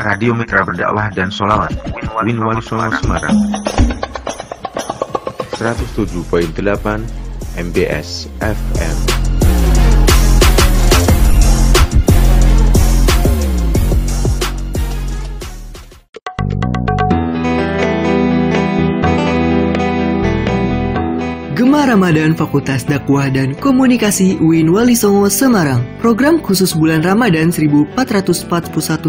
Radio Mitra Berdakwah dan Sholawat Win Wali Songo Semarang 107.8 MBS FM. Gema Ramadan Fakultas Dakwah dan Komunikasi UIN Wali Songo Semarang. Program khusus bulan Ramadan 1441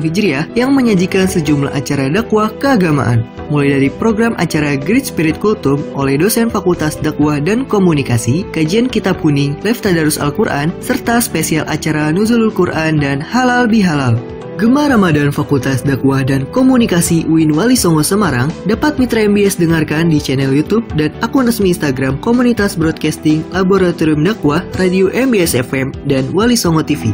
Hijriah yang menyajikan sejumlah acara dakwah keagamaan. Mulai dari program acara Great Spirit Kultum oleh dosen Fakultas Dakwah dan Komunikasi, kajian kitab kuning, live tadarus Al-Quran, serta spesial acara Nuzulul Quran dan Halal Bihalal. Gema Ramadan Fakultas Dakwah dan Komunikasi UIN Wali Songo Semarang dapat Mitra MBS dengarkan di channel YouTube dan akun resmi Instagram Komunitas Broadcasting Laboratorium Dakwah Radio MBS FM dan Wali Songo TV.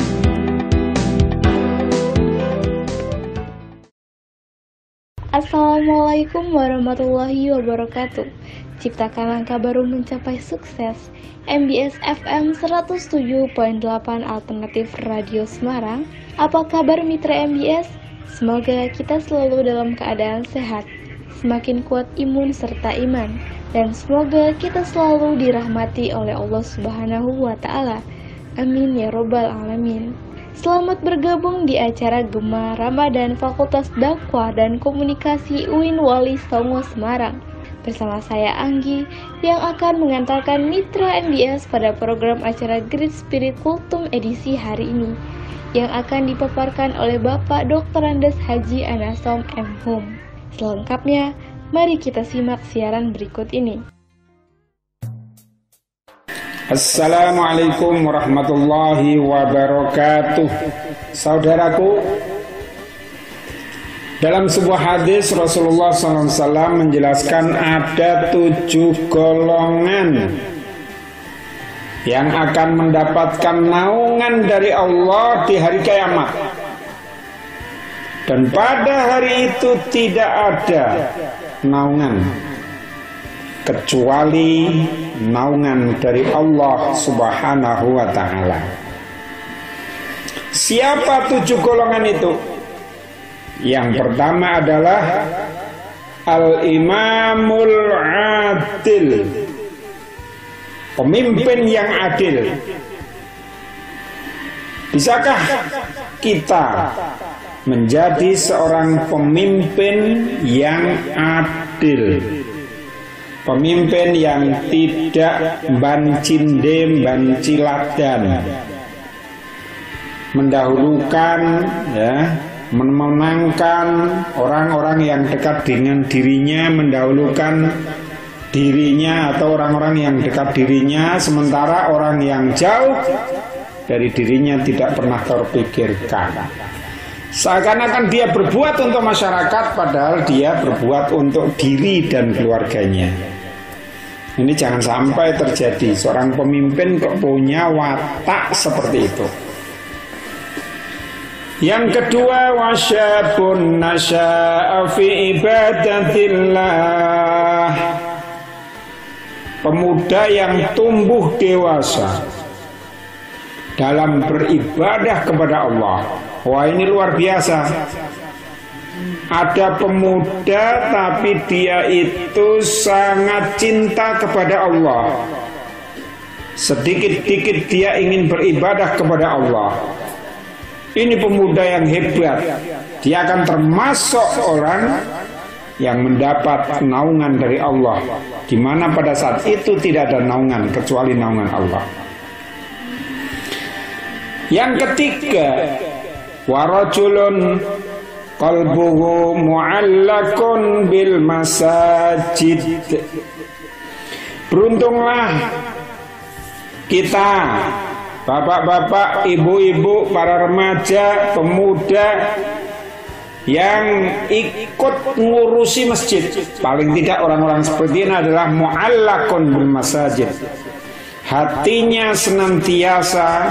Assalamualaikum warahmatullahi wabarakatuh. Ciptakan langkah baru mencapai sukses. MBS FM 107.8 Alternatif Radio Semarang. Apa kabar mitra MBS? Semoga kita selalu dalam keadaan sehat, semakin kuat imun serta iman, dan semoga kita selalu dirahmati oleh Allah Subhanahu wa Ta'ala. Amin ya Robbal Alamin. Selamat bergabung di acara Gema Ramadan Fakultas Dakwah dan Komunikasi UIN Wali Songo Semarang. Bersama saya Anggi yang akan mengantarkan mitra MBS pada program acara Great Spirit Kultum edisi hari ini yang akan dipaparkan oleh Bapak Dr. Andes Haji Anasom M. Hum. Selengkapnya, mari kita simak siaran berikut ini. Assalamualaikum warahmatullahi wabarakatuh. Saudaraku, dalam sebuah hadis Rasulullah SAW menjelaskan ada 7 golongan yang akan mendapatkan naungan dari Allah di hari kiamat. Dan pada hari itu tidak ada naungan kecuali naungan dari Allah Subhanahu wa Ta'ala. Siapa 7 golongan itu? Yang pertama adalah Al-Imamul Adil, pemimpin yang adil. Bisakah kita menjadi seorang pemimpin yang adil? Pemimpin yang tidak bancinde banciladan, mendahulukan memenangkan orang-orang yang dekat dengan dirinya, mendahulukan dirinya atau orang-orang yang dekat dirinya, sementara orang yang jauh dari dirinya tidak pernah terpikirkan. Seakan-akan dia berbuat untuk masyarakat, padahal dia berbuat untuk diri dan keluarganya. Ini jangan sampai terjadi. Seorang pemimpin kok punya watak seperti itu. Yang kedua, wasyabun nasya'a fi ibadatillah, pemuda yang tumbuh dewasa dalam beribadah kepada Allah. Wah, ini luar biasa. Ada pemuda tapi dia itu sangat cinta kepada Allah. Sedikit-dikit dia ingin beribadah kepada Allah. Ini pemuda yang hebat. Dia akan termasuk orang yang mendapat naungan dari Allah, di mana pada saat itu tidak ada naungan kecuali naungan Allah. Yang ketiga, warajulun qalbuhu mu'allakun bil masajid. Beruntunglah kita, bapak-bapak, ibu-ibu, para remaja, pemuda yang ikut ngurusi masjid. Paling tidak orang-orang seperti ini adalah mu'allakun bil masajid. Hatinya senantiasa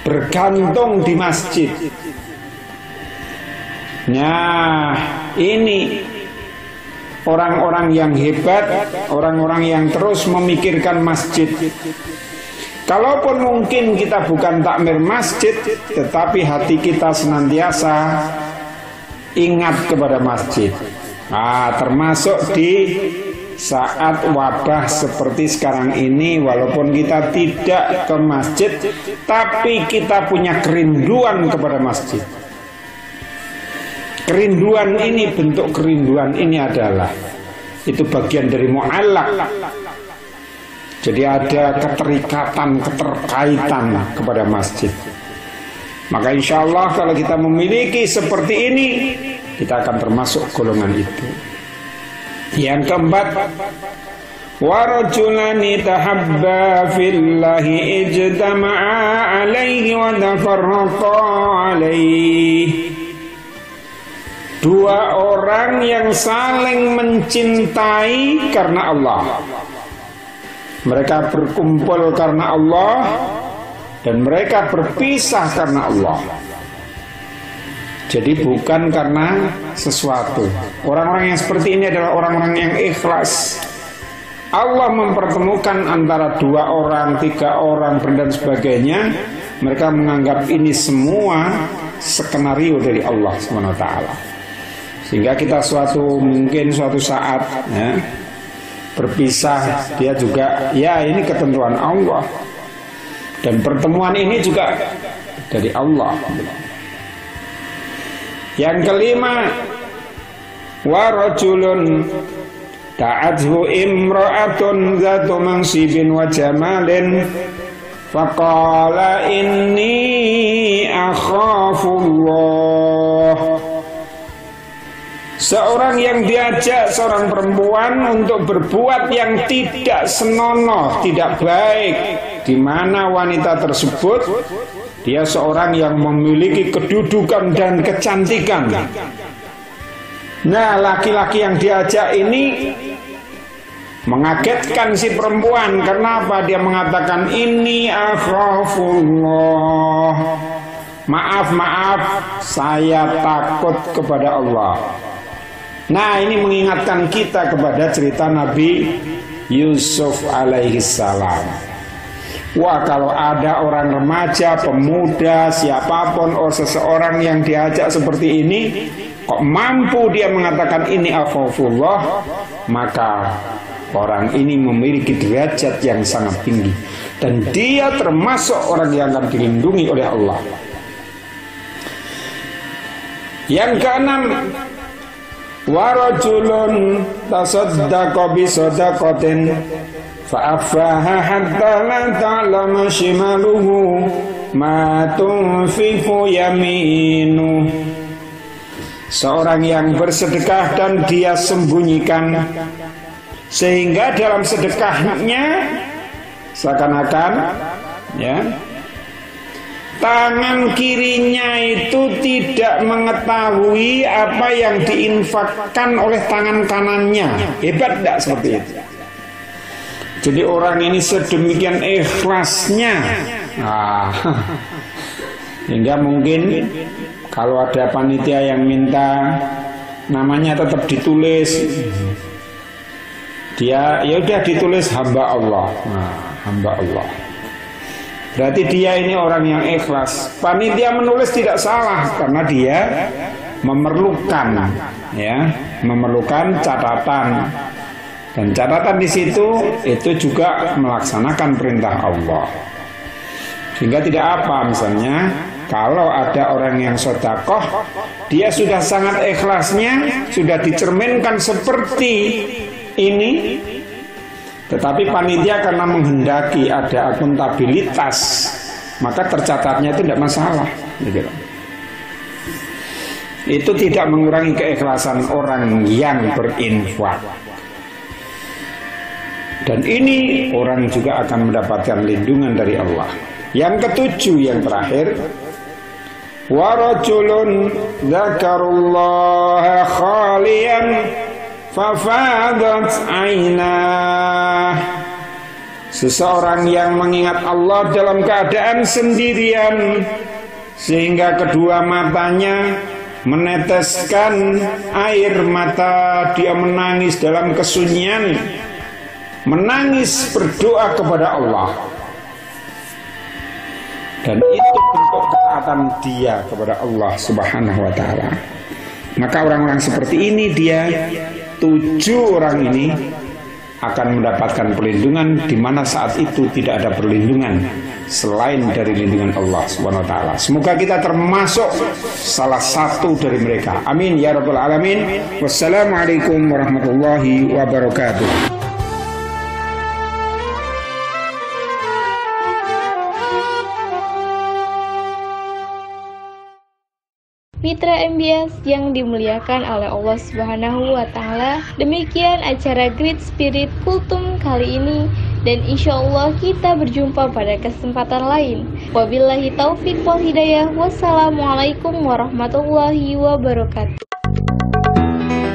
bergantung di masjid. Nah, ini orang-orang yang hebat, orang-orang yang terus memikirkan masjid. Kalaupun mungkin kita bukan takmir masjid, tetapi hati kita senantiasa ingat kepada masjid. Termasuk di saat wabah seperti sekarang ini, walaupun kita tidak ke masjid, tapi kita punya kerinduan kepada masjid. Kerinduan ini, bentuk kerinduan ini adalah, itu bagian dari mu'allaq. Jadi ada keterikatan, keterkaitan kepada masjid. Maka insya Allah kalau kita memiliki seperti ini, kita akan termasuk golongan itu. Yang keempat, warajulani tahabba fillahi ijtama'a alaihi wa tafarraqa alaihi. Dua orang yang saling mencintai karena Allah. Mereka berkumpul karena Allah dan mereka berpisah karena Allah. Jadi bukan karena sesuatu. Orang-orang yang seperti ini adalah orang-orang yang ikhlas. Allah mempertemukan antara dua orang, tiga orang, dan sebagainya. Mereka menganggap ini semua skenario dari Allah SWT. Sehingga kita mungkin suatu saat ya, berpisah, dia juga ya ini ketentuan Allah. Dan pertemuan ini juga dari Allah. Yang kelima, warajulun ta'athu imra'atun zatu mansibin wa jamalin faqala inni akhafullah. Seorang yang diajak seorang perempuan untuk berbuat yang tidak senonoh, tidak baik, di mana wanita tersebut dia seorang yang memiliki kedudukan dan kecantikan. Nah, laki-laki yang diajak ini mengagetkan si perempuan. Kenapa? Dia mengatakan ini akhafullah. Maaf, saya takut kepada Allah. Nah, ini mengingatkan kita kepada cerita Nabi Yusuf alaihissalam. Wah, kalau ada orang remaja, pemuda, siapapun, seseorang yang diajak seperti ini, kok mampu dia mengatakan ini akhafullah, maka orang ini memiliki derajat yang sangat tinggi. Dan dia termasuk orang yang akan dilindungi oleh Allah. Yang keenam, warajulun tasaddaqa bi sadaqatin fa'affaha hatta la ta'lama shimaluhu ma tunfiqu yaminu. Seorang yang bersedekah dan dia sembunyikan, sehingga dalam sedekahnya seakan-akan ya tangan kirinya itu tidak mengetahui apa yang diinfakkan oleh tangan kanannya. Hebat tidak seperti itu? Jadi orang ini sedemikian ikhlasnya, hingga mungkin kalau ada panitia yang minta namanya tetap ditulis, dia ya udah ditulis hamba Allah. Hamba Allah. Berarti dia ini orang yang ikhlas. Panitia menulis tidak salah karena dia memerlukan catatan. Dan catatan di situ itu juga melaksanakan perintah Allah. Sehingga tidak apa, misalnya kalau ada orang yang sedekah, dia sudah sangat ikhlasnya, sudah dicerminkan seperti ini. Tetapi panitia karena menghendaki ada akuntabilitas, maka tercatatnya itu tidak masalah. Itu tidak mengurangi keikhlasan orang yang berinfak. Dan ini orang juga akan mendapatkan lindungan dari Allah. Yang ketujuh, yang terakhir, warajulun dzakarullaha khaliyan fafadat ainah. Seseorang yang mengingat Allah dalam keadaan sendirian, sehingga kedua matanya meneteskan air mata. Dia menangis dalam kesunyian, menangis berdoa kepada Allah. Dan itu bentuk ketaatan dia kepada Allah Subhanahu wa ta'ala. Maka orang-orang seperti ini dia 7 orang ini akan mendapatkan perlindungan, di mana saat itu tidak ada perlindungan selain dari lindungan Allah Subhanahu wa taala. Semoga kita termasuk salah satu dari mereka. Amin ya rabbal alamin. Wassalamualaikum warahmatullahi wabarakatuh. Mitra MBS yang dimuliakan oleh Allah Subhanahu wa taala, demikian acara Great Spirit Kultum kali ini, dan insya Allah kita berjumpa pada kesempatan lain. Wabillahi taufik wal hidayah. Wassalamualaikum warahmatullahi wabarakatuh.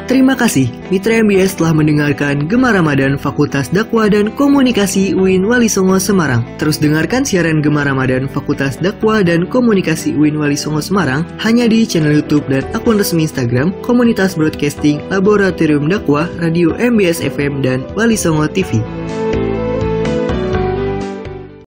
Terima kasih, Mitra MBS telah mendengarkan Gema Ramadan Fakultas Dakwah dan Komunikasi UIN Wali Songo Semarang. Terus dengarkan siaran Gema Ramadan Fakultas Dakwah dan Komunikasi UIN Wali Songo Semarang hanya di channel YouTube dan akun resmi Instagram Komunitas Broadcasting Laboratorium Dakwah Radio MBS FM dan Wali Songo TV.